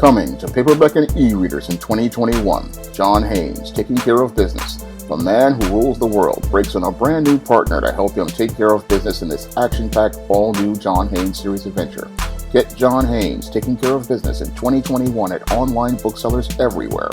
Coming to paperback and e-readers in 2021, Shawn Haynes, Taking Care of Business. The man who rules the world breaks on a brand new partner to help him take care of business in this action-packed all-new Shawn Haynes series adventure. Get Shawn Haynes, Taking Care of Business in 2021 at online booksellers everywhere.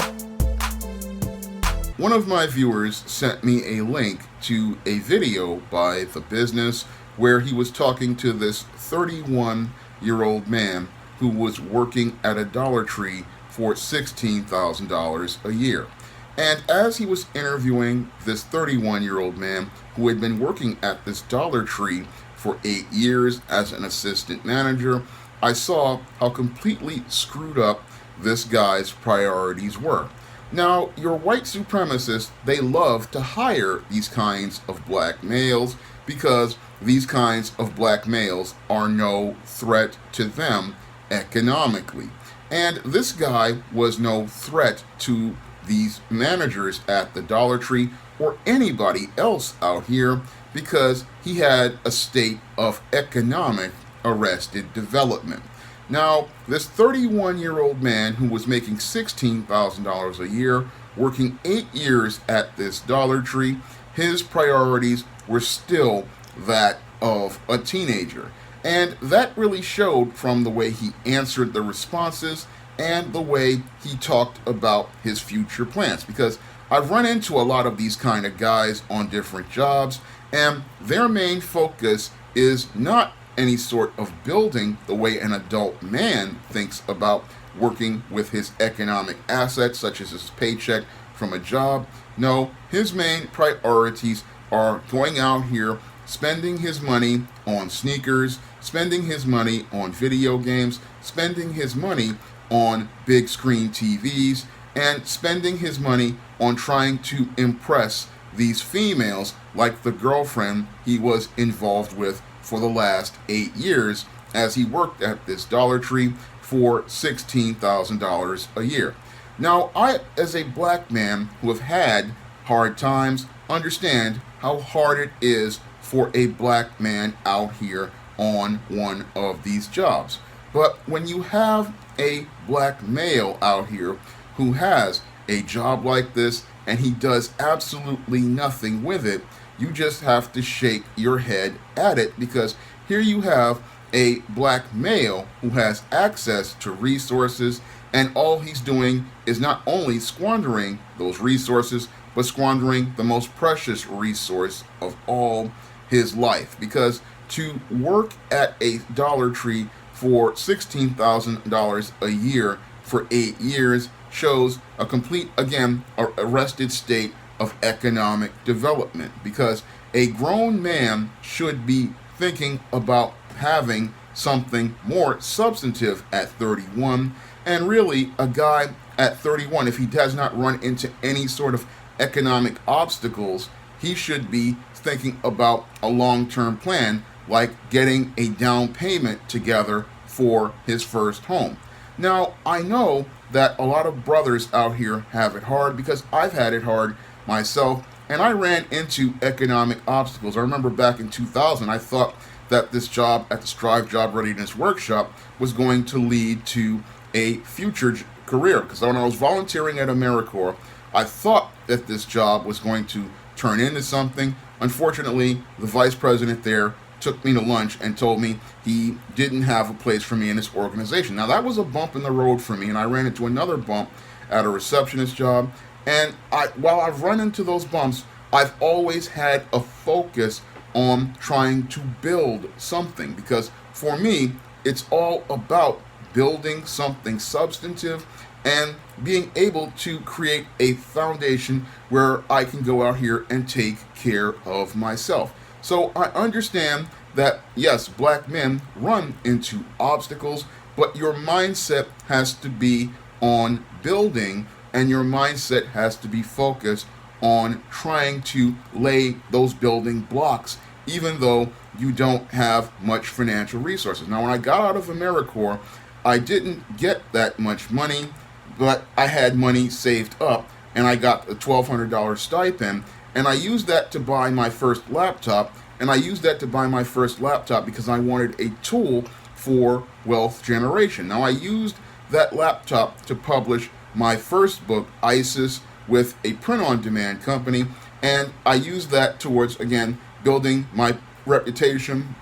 One of my viewers sent me a link to a video by The Business where he was talking to this 31-year-old man who was working at a Dollar Tree for $16,000 a year. And as he was interviewing this 31-year-old man who had been working at this Dollar Tree for 8 years as an assistant manager, I saw how completely screwed up this guy's priorities were. Now, your white supremacists, they love to hire these kinds of black males because these kinds of black males are no threat to them economically. And this guy was no threat to these managers at the Dollar Tree or anybody else out here because he had a state of economic arrested development. Now, this 31-year-old man who was making $16,000 a year, working 8 years at this Dollar Tree, his priorities were still that of a teenager. And that really showed from the way he answered the responses and the way he talked about his future plans. Because I've run into a lot of these kind of guys on different jobs, and their main focus is not any sort of building the way an adult man thinks about working with his economic assets, such as his paycheck from a job. No, his main priorities are going out here, spending his money on sneakers, spending his money on video games, spending his money on big screen TVs, and spending his money on trying to impress these females like the girlfriend he was involved with for the last 8 years as he worked at this Dollar Tree for $16,000 a year. Now, I, as a black man who have had hard times, understand how hard it is for a black man out here on one of these jobs. But when you have a black male out here who has a job like this and he does absolutely nothing with it, you just have to shake your head at it, because here you have a black male who has access to resources, and all he's doing is not only squandering those resources, but squandering the most precious resource of all, his life. Because to work at a Dollar Tree for $16,000 a year for 8 years shows a complete, again, arrested state of economic development, because a grown man should be thinking about having something more substantive at 31. And really, a guy at 31, if he does not run into any sort of economic obstacles, he should be thinking about a long-term plan, like getting a down payment together for his first home. Now, I know that a lot of brothers out here have it hard, because I've had it hard myself, and I ran into economic obstacles. I remember back in 2000, I thought that this job at the Strive Job Readiness Workshop was going to lead to a future career, because when I was volunteering at AmeriCorps, I thought that this job was going to turn into something. Unfortunately, the vice president there took me to lunch and told me he didn't have a place for me in his organization. Now, that was a bump in the road for me, and I ran into another bump at a receptionist job. And while I've run into those bumps, I've always had a focus on trying to build something, because for me, it's all about building something substantive and being able to create a foundation where I can go out here and take care of myself. So I understand that, yes, black men run into obstacles, but your mindset has to be on building, and your mindset has to be focused on trying to lay those building blocks, even though you don't have much financial resources. Now, when I got out of AmeriCorps, I didn't get that much money, but I had money saved up, and I got a $1,200 stipend, and I used that to buy my first laptop. And I used that to buy my first laptop because I wanted a tool for wealth generation. Now, I used that laptop to publish my first book, ISIS, with a print-on-demand company, and I used that towards, again, building my reputation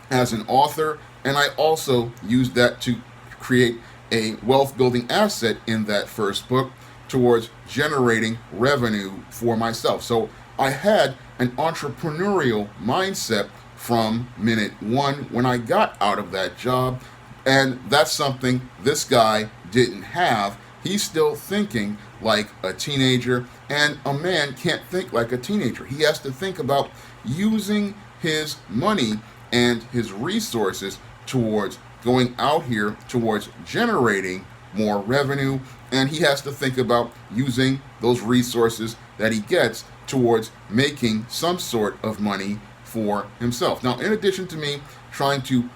as an author, and I also used that to create a wealth building asset in that first book towards generating revenue for myself. So I had an entrepreneurial mindset from minute one when I got out of that job, and that's something this guy didn't have. He's still thinking like a teenager, and a man can't think like a teenager. He has to think about using his money and his resources towards going out here towards generating more revenue, and he has to think about using those resources that he gets towards making some sort of money for himself. Now, in addition to me trying to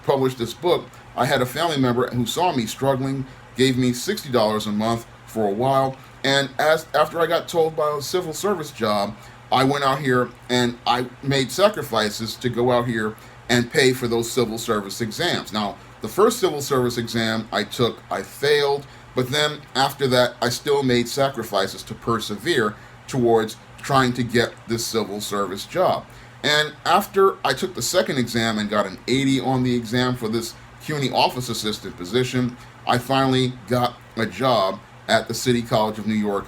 publish this book, I had a family member who saw me struggling, gave me $60 a month for a while, and after I got told by a civil service job, I went out here and I made sacrifices to go out here and pay for those civil service exams. Now, the first civil service exam I took, I failed, but then after that, I still made sacrifices to persevere towards trying to get this civil service job. And after I took the second exam and got an 80 on the exam for this CUNY office assistant position, I finally got a job at the City College of New York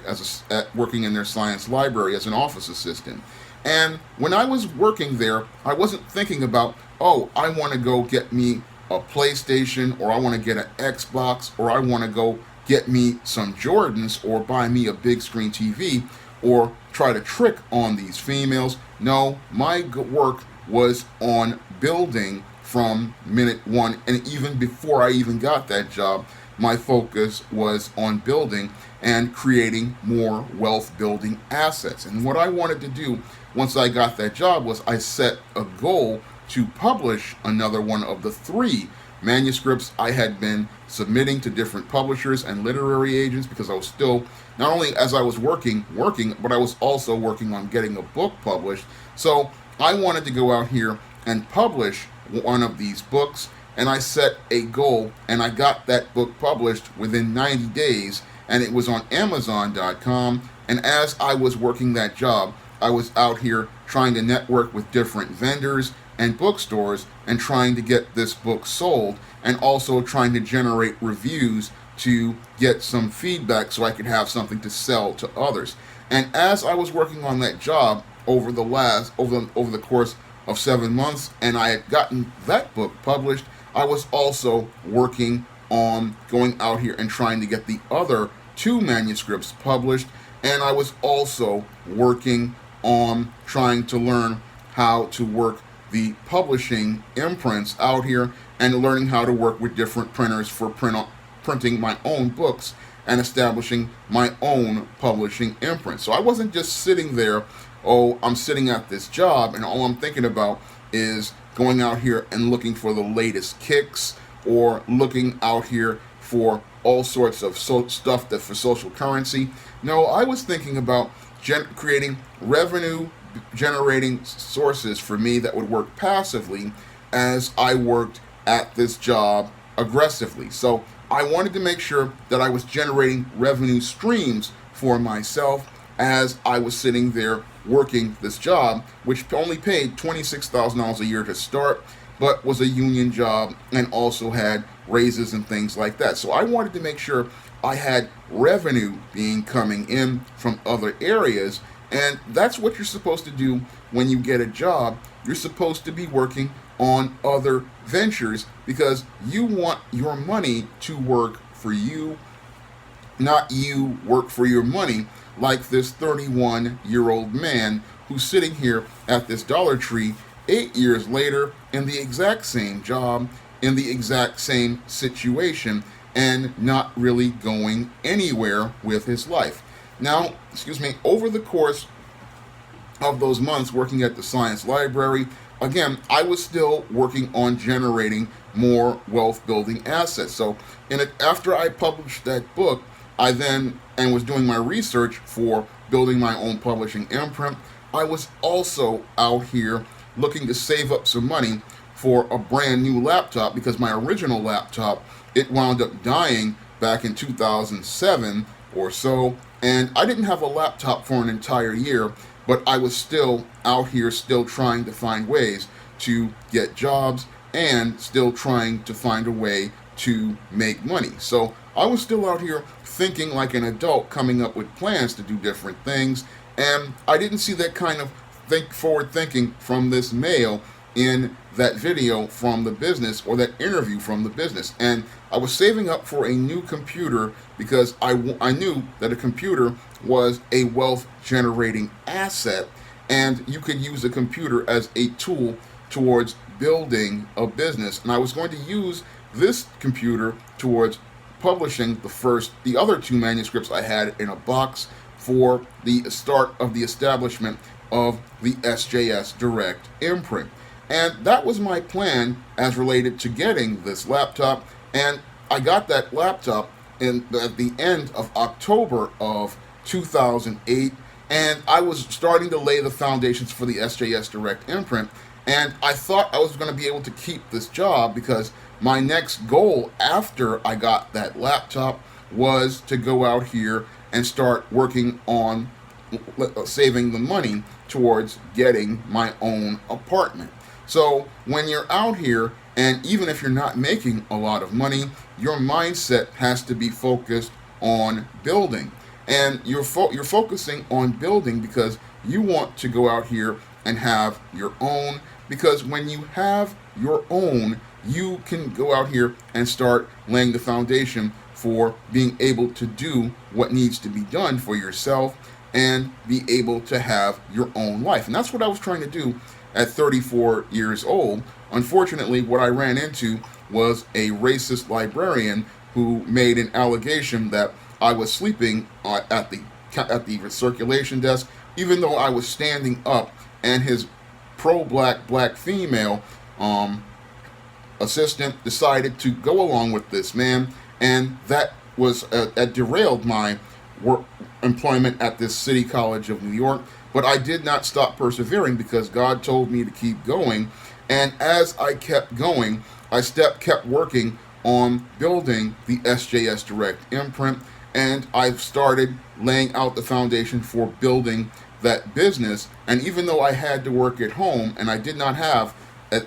working in their science library as an office assistant. And when I was working there, I wasn't thinking about, oh, I want to go get me a PlayStation, or I want to get an Xbox, or I want to go get me some Jordans, or buy me a big screen TV, or try to trick on these females. No, my work was on building from minute one, and even before I even got that job, my focus was on building and creating more wealth building assets. And what I wanted to do once I got that job was I set a goal to publish another one of the 3 manuscripts I had been submitting to different publishers and literary agents, because I was still, not only as I was working, but I was also working on getting a book published. So I wanted to go out here and publish one of these books, and I set a goal, and I got that book published within 90 days, and it was on Amazon.com. And as I was working that job, I was out here trying to network with different vendors and bookstores and trying to get this book sold, and also trying to generate reviews to get some feedback so I could have something to sell to others. And as I was working on that job over the course of 7 months, and I had gotten that book published, I was also working on going out here and trying to get the other 2 manuscripts published, and I was also working on trying to learn how to work the publishing imprints out here, and learning how to work with different printers for printing my own books and establishing my own publishing imprint. So I wasn't just sitting there, oh, I'm sitting at this job and all I'm thinking about is going out here and looking for the latest kicks, or looking out here for all sorts of stuff that for social currency. No, I was thinking about creating revenue generating sources for me that would work passively as I worked at this job aggressively. So I wanted to make sure that I was generating revenue streams for myself as I was sitting there working this job, which only paid $26,000 a year to start, but was a union job and also had raises and things like that. So I wanted to make sure I had revenue being coming in from other areas. And that's what you're supposed to do when you get a job. You're supposed to be working on other ventures, because you want your money to work for you, not you work for your money, like this 31-year-old man who's sitting here at this Dollar Tree 8 years later in the exact same job, in the exact same situation, and not really going anywhere with his life. Now, over the course of those months working at the science library, again, I was still working on generating more wealth building assets. So after I published that book, I then, and was doing my research for building my own publishing imprint, I was also out here looking to save up some money for a brand new laptop, because my original laptop it wound up dying back in 2007 or so, and I didn't have a laptop for an entire year, but I was still out here, still trying to find ways to get jobs and still trying to find a way to make money. So I was still out here thinking like an adult, coming up with plans to do different things, and I didn't see that kind of forward thinking from this male in that video from the business, or that interview from the business. And I was saving up for a new computer because I knew that a computer was a wealth generating asset, and you could use a computer as a tool towards building a business. And I was going to use this computer towards publishing the other two manuscripts I had in a box for the start of the establishment of the SJS Direct imprint. And that was my plan as related to getting this laptop. And I got that laptop at the end of October of 2008. And I was starting to lay the foundations for the SJS Direct imprint. And I thought I was going to be able to keep this job because my next goal after I got that laptop was to go out here and start working on saving the money towards getting my own apartment. So when you're out here, and even if you're not making a lot of money, your mindset has to be focused on building. And you're focusing on building because you want to go out here and have your own. Because when you have your own, you can go out here and start laying the foundation for being able to do what needs to be done for yourself and be able to have your own life. And that's what I was trying to do at 34 years old. Unfortunately, what I ran into was a racist librarian who made an allegation that I was sleeping at the circulation desk, even though I was standing up, and his black female assistant decided to go along with this man, and that was derailed my work employment at this City College of New York. But I did not stop persevering because God told me to keep going. And as I kept going, I kept working on building the SJS Direct imprint, and I've started laying out the foundation for building that business. And even though I had to work at home and I did not have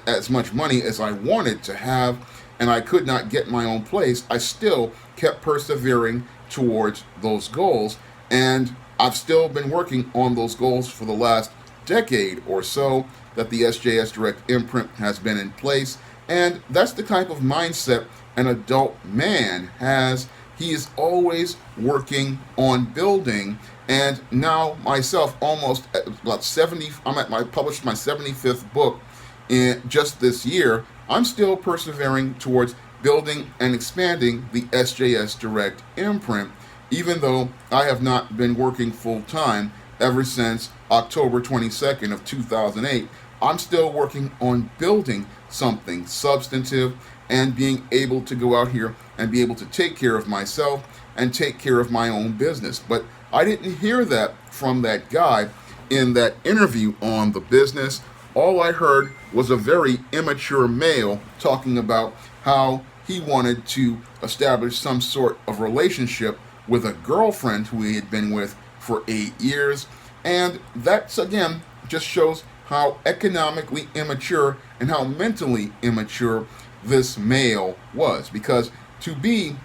as much money as I wanted to have, and I could not get my own place, I still kept persevering towards those goals. And I've still been working on those goals for the last decade or so that the SJS Direct imprint has been in place. And that's the type of mindset an adult man has. He is always working on building. And now myself, almost at about 70, I published my 75th book in just this year. I'm still persevering towards building and expanding the SJS Direct imprint, even though I have not been working full time ever since October 22nd of 2008. I'm still working on building something substantive and being able to go out here and be able to take care of myself and take care of my own business. But I didn't hear that from that guy in that interview on the business. All I heard was a very immature male talking about how he wanted to establish some sort of relationship with a girlfriend who he had been with for 8 years. And that's, again, just shows how economically immature and how mentally immature this male was. Because to be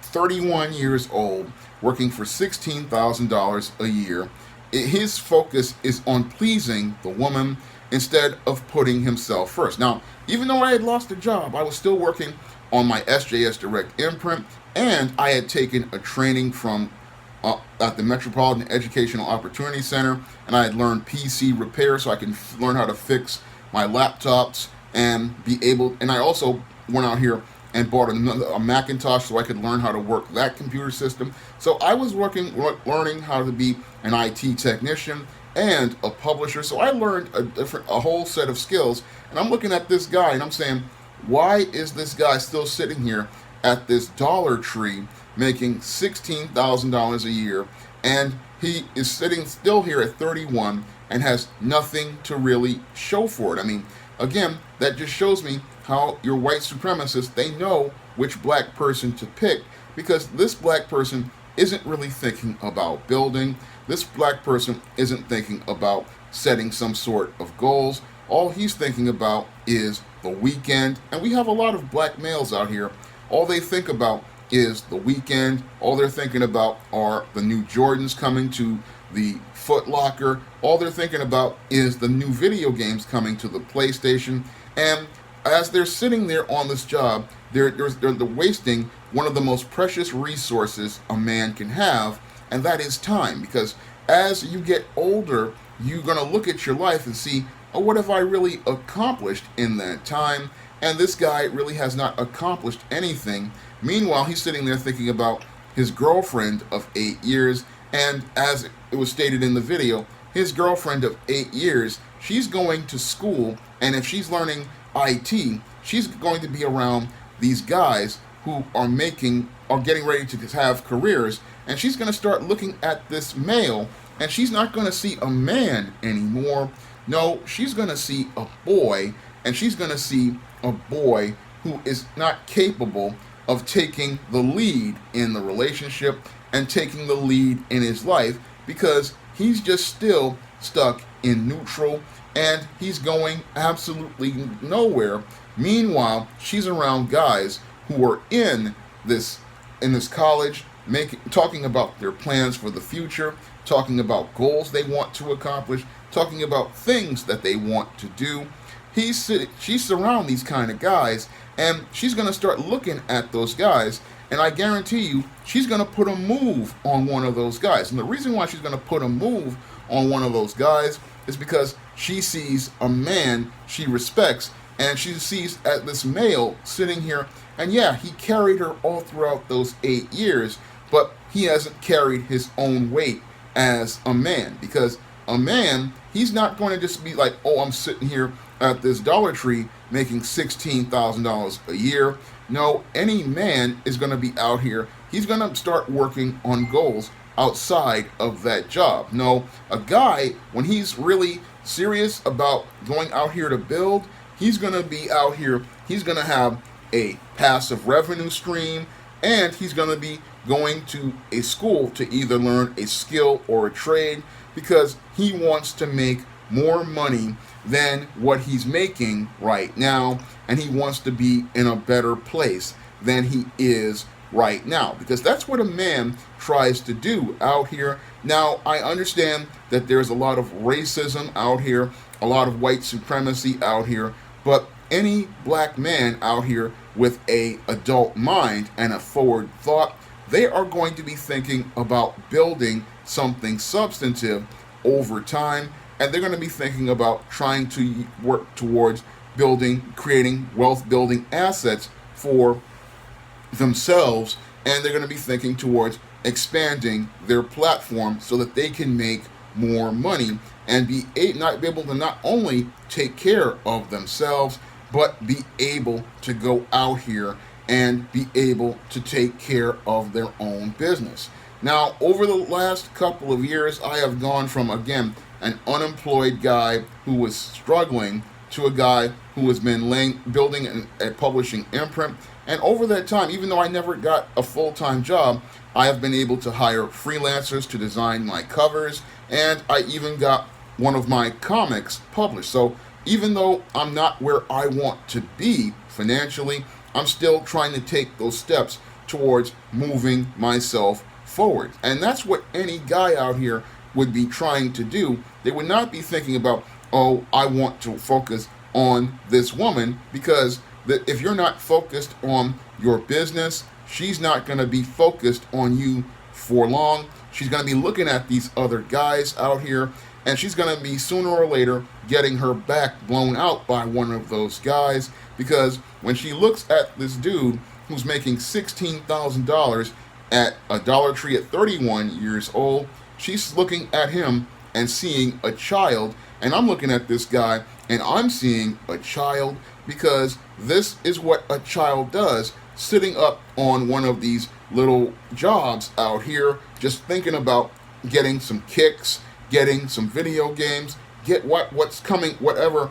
31 years old, working for $16,000 a year, his focus is on pleasing the woman instead of putting himself first. Now, even though I had lost a job, I was still working on my SJS Direct imprint, and I had taken a training from at the Metropolitan Educational Opportunity Center, and I had learned PC repair so I can learn how to fix my laptops and be able, and I also went out here and bought a Macintosh so I could learn how to work that computer system. So I was learning how to be an IT technician and a publisher. So I learned a whole set of skills. And I'm looking at this guy and I'm saying, why is this guy still sitting here at this Dollar Tree making $16,000 a year, and he is sitting still here at 31 and has nothing to really show for it? I mean, again, that just shows me how your white supremacists, they know which black person to pick, because this black person isn't really thinking about building. This black person isn't thinking about setting some sort of goals. All he's thinking about is the weekend. And we have a lot of black males out here. All they think about is the weekend. All they're thinking about are the new Jordans coming to the Foot Locker. All they're thinking about is the new video games coming to the PlayStation. And as they're sitting there on this job, they're wasting one of the most precious resources a man can have, and that is time. Because as you get older, you're going to look at your life and see, oh, what have I really accomplished in that time? And this guy really has not accomplished anything. Meanwhile, he's sitting there thinking about his girlfriend of 8 years, and as it was stated in the video, his girlfriend of 8 years, she's going to school, and if she's learning IT, she's going to be around these guys who are getting ready to have careers, and she's going to start looking at this male, and she's not going to see a man anymore. No, she's going to see a boy, and she's going to see a boy who is not capable of taking the lead in the relationship and taking the lead in his life, because he's just still stuck in neutral and he's going absolutely nowhere. Meanwhile, she's around guys who are in this college, talking about their plans for the future, talking about goals they want to accomplish, talking about things that they want to do. She's around these kind of guys, and she's going to start looking at those guys, and I guarantee you, she's going to put a move on one of those guys. And the reason why she's going to put a move on one of those guys is because she sees a man she respects, and she sees this male sitting here, and yeah, he carried her all throughout those 8 years, but he hasn't carried his own weight as a man, because a man, he's not going to just be like, oh, I'm sitting here at this Dollar Tree making $16,000 a year. No, any man is going to be out here. He's going to start working on goals outside of that job. No, a guy, when he's really serious about going out here to build, he's going to be out here. He's going to have a passive revenue stream, and he's going to be going to a school to either learn a skill or a trade, because he wants to make more money than what he's making right now, and he wants to be in a better place than he is right now, because that's what a man tries to do out here. Now, I understand that there's a lot of racism out here, a lot of white supremacy out here, but any black man out here with a adult mind and a forward thought, they are going to be thinking about building something substantive over time, and they're going to be thinking about trying to work towards creating wealth building assets for themselves, and they're going to be thinking towards expanding their platform so that they can make more money and be able to not only take care of themselves, but be able to go out here and be able to take care of their own business. Now, over the last couple of years, I have gone from, again, an unemployed guy who was struggling to a guy who has been building a publishing imprint. And over that time, even though I never got a full-time job, I have been able to hire freelancers to design my covers, and I even got one of my comics published. So even though I'm not where I want to be financially, I'm still trying to take those steps towards moving myself forward. And that's what any guy out here would be trying to do. They would not be thinking about, oh, I want to focus on this woman, because if you're not focused on your business, she's not going to be focused on you for long. She's going to be looking at these other guys out here, and she's going to be sooner or later getting her back blown out by one of those guys, because when she looks at this dude who's making $16,000 at a Dollar Tree at 31 years old, she's looking at him and seeing a child, and I'm looking at this guy and I'm seeing a child, because this is what a child does, sitting up on one of these little jobs out here, just thinking about getting some kicks, getting some video games, get what's coming, whatever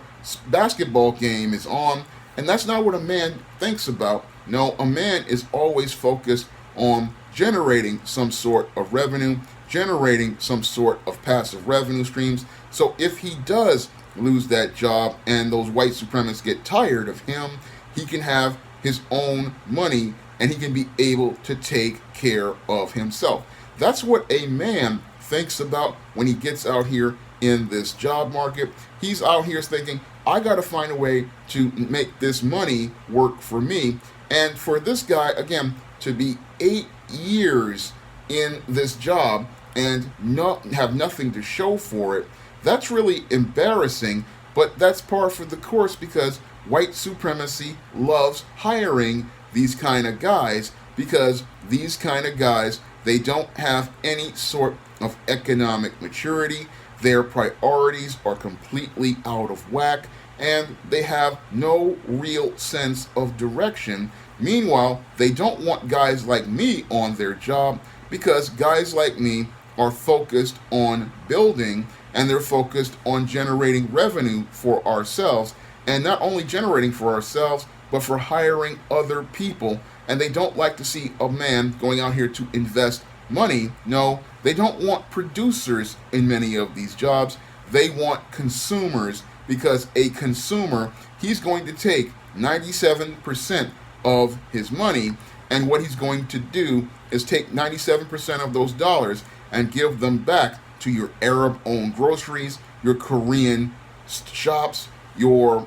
basketball game is on. And that's not what a man thinks about. No, a man is always focused on generating some sort of revenue, generating some sort of passive revenue streams. So if he does lose that job and those white supremacists get tired of him, he can have his own money and he can be able to take care of himself. That's what a man thinks about when he gets out here in this job market. He's out here thinking, I got to find a way to make this money work for me. And for this guy, again, to be 8 years in this job and not have nothing to show for it, that's really embarrassing. But that's par for the course, because white supremacy loves hiring these kind of guys, because these kind of guys, they don't have any sort of economic maturity. Their priorities are completely out of whack, and they have no real sense of direction. Meanwhile, they don't want guys like me on their job, because guys like me are focused on building, and they're focused on generating revenue for ourselves, and not only generating for ourselves, but for hiring other people. And they don't like to see a man going out here to invest money. No, they don't want producers in many of these jobs. They want consumers, because a consumer, he's going to take 97% of his money, and what he's going to do is take 97% of those dollars and give them back to your Arab-owned groceries, your Korean shops, your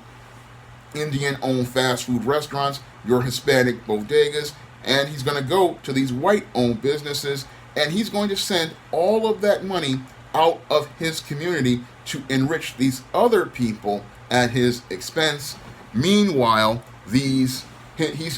Indian-owned fast food restaurants, your Hispanic bodegas, and he's going to go to these white-owned businesses, and he's going to send all of that money out of his community to enrich these other people at his expense. Meanwhile, he's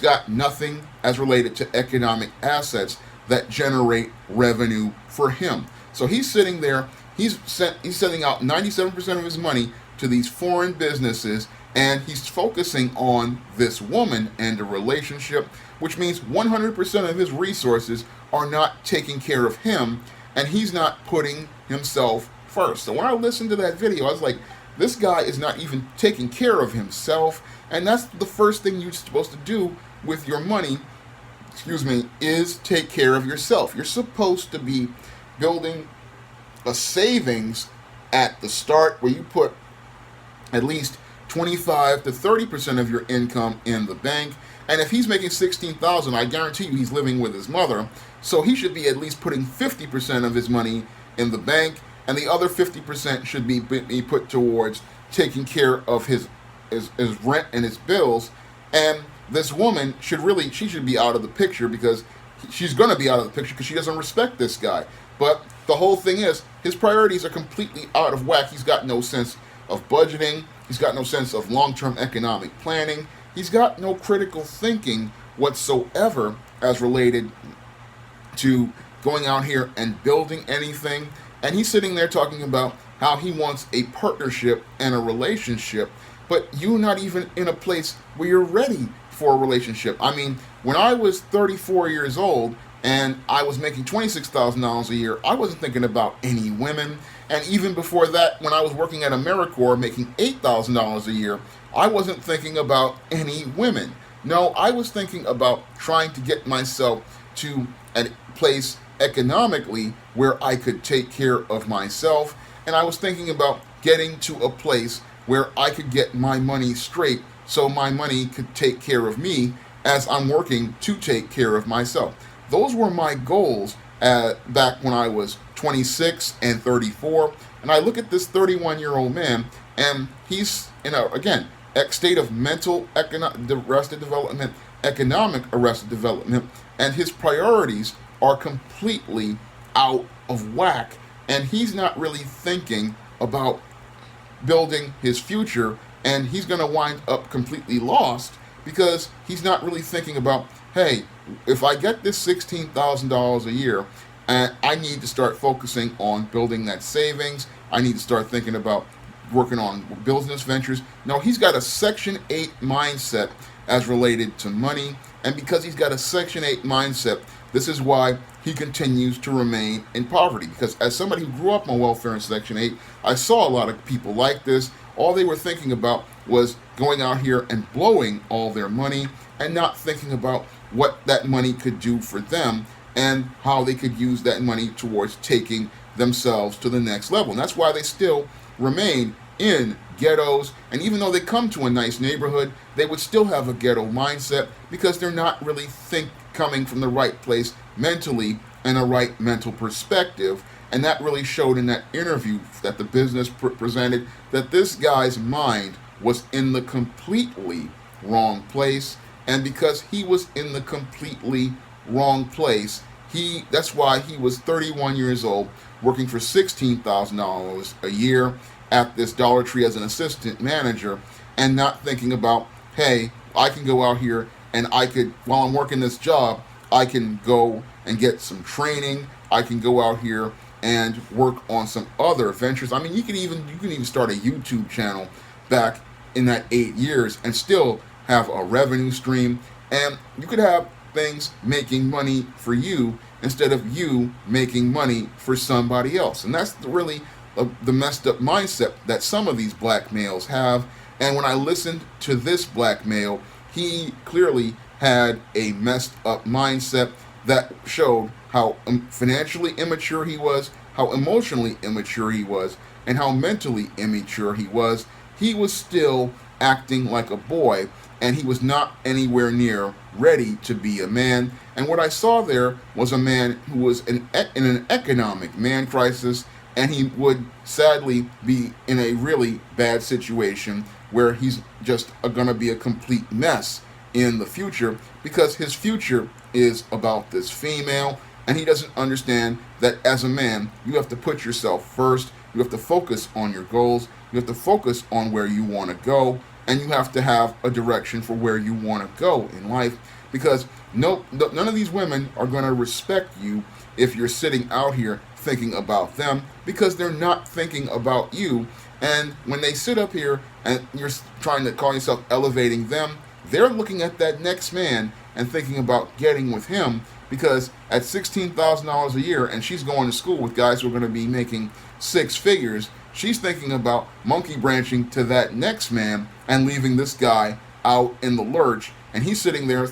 got nothing as related to economic assets that generate revenue for him. So he's sitting there, he's sending out 97% of his money to these foreign businesses, and he's focusing on this woman and a relationship, which means 100% of his resources are not taking care of him, and he's not putting himself first. So when I listened to that video, I was like, this guy is not even taking care of himself, and that's the first thing you're supposed to do with your money, is take care of yourself. You're supposed to be building a savings at the start where you put at least 25 to 30% of your income in the bank. And if he's making $16,000, I guarantee you he's living with his mother, so he should be at least putting 50% of his money in the bank, and the other 50% should be put towards taking care of his rent and his bills. And this woman should be out of the picture, because she's going to be out of the picture because she doesn't respect this guy. But the whole thing is, his priorities are completely out of whack. He's got no sense of budgeting. He's got no sense of long-term economic planning. He's got no critical thinking whatsoever as related to going out here and building anything. And he's sitting there talking about how he wants a partnership and a relationship, but you're not even in a place where you're ready for a relationship. I mean, when I was 34 years old and I was making $26,000 a year, I wasn't thinking about any women. And even before that, when I was working at AmeriCorps making $8,000 a year, I wasn't thinking about any women. No, I was thinking about trying to get myself to a place economically where I could take care of myself. And I was thinking about getting to a place where I could get my money straight, so my money could take care of me as I'm working to take care of myself. Those were my goals back when I was 26 and 34. And I look at this 31-year-old man, and he's in a state of mental arrested development, economic arrested development, and his priorities are completely out of whack. And he's not really thinking about building his future, and he's going to wind up completely lost because he's not really thinking about, hey, if I get this $16,000 a year, and I need to start focusing on building that savings, I need to start thinking about working on business ventures. No, he's got a Section 8 mindset as related to money, and because he's got a Section 8 mindset, this is why he continues to remain in poverty. Because as somebody who grew up on welfare in Section 8, I saw a lot of people like this. All they were thinking about was going out here and blowing all their money and not thinking about what that money could do for them and how they could use that money towards taking themselves to the next level. And that's why they still remain in ghettos. And even though they come to a nice neighborhood, they would still have a ghetto mindset because they're not really coming from the right place mentally and a right mental perspective. And that really showed in that interview that the business presented, that this guy's mind was in the completely wrong place. And because he was in the completely wrong place, that's why he was 31 years old, working for $16,000 a year at this Dollar Tree as an assistant manager, and not thinking about, hey, I can go out here and while I'm working this job, I can go and get some training. I can go out here and work on some other ventures. I mean, you can even start a YouTube channel back in that 8 years and still have a revenue stream, and you could have things making money for you instead of you making money for somebody else. And that's really the messed up mindset that some of these black males have. And when I listened to this black male, he clearly had a messed up mindset that showed how financially immature he was, how emotionally immature he was, and how mentally immature he was. He was still acting like a boy, and he was not anywhere near ready to be a man. And what I saw there was a man who was in an economic man crisis, and he would sadly be in a really bad situation where he's just going to be a complete mess in the future, because his future is about this female, and he doesn't understand that as a man, you have to put yourself first. You have to focus on your goals. You have to focus on where you want to go, and you have to have a direction for where you want to go in life, because none of these women are going to respect you if you're sitting out here thinking about them, because they're not thinking about you. And when they sit up here and you're trying to call yourself elevating them, they're looking at that next man and thinking about getting with him, because at $16,000 a year, and she's going to school with guys who are going to be making six figures, she's thinking about monkey branching to that next man and leaving this guy out in the lurch. And he's sitting there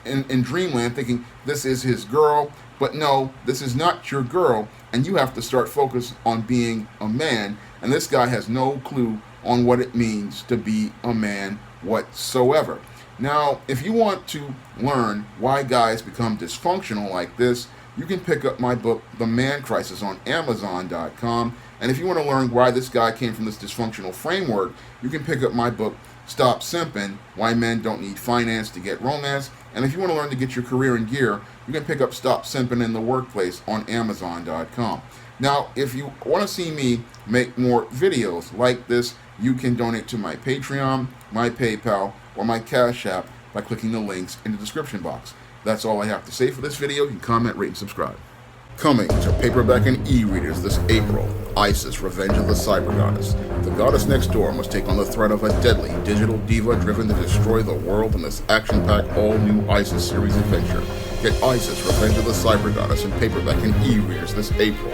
in dreamland thinking this is his girl. But no, this is not your girl, and you have to start focus on being a man. And this guy has no clue on what it means to be a man whatsoever. Now, if you want to learn why guys become dysfunctional like this, you can pick up my book, The Man Crisis, on Amazon.com. And if you want to learn why this guy came from this dysfunctional framework, you can pick up my book, Stop Simping, Why Men Don't Need Finance to Get Romance. And if you want to learn to get your career in gear, you can pick up Stop Simping in the Workplace on Amazon.com. Now, if you want to see me make more videos like this, you can donate to my Patreon, my PayPal, or my Cash App by clicking the links in the description box. That's all I have to say for this video. You can comment, rate, and subscribe. Coming to paperback and e-readers this April, Isis, Revenge of the Cyber Goddess. The goddess next door must take on the threat of a deadly digital diva driven to destroy the world in this action-packed all-new Isis series adventure. Get Isis, Revenge of the Cyber Goddess in paperback and e-readers this April.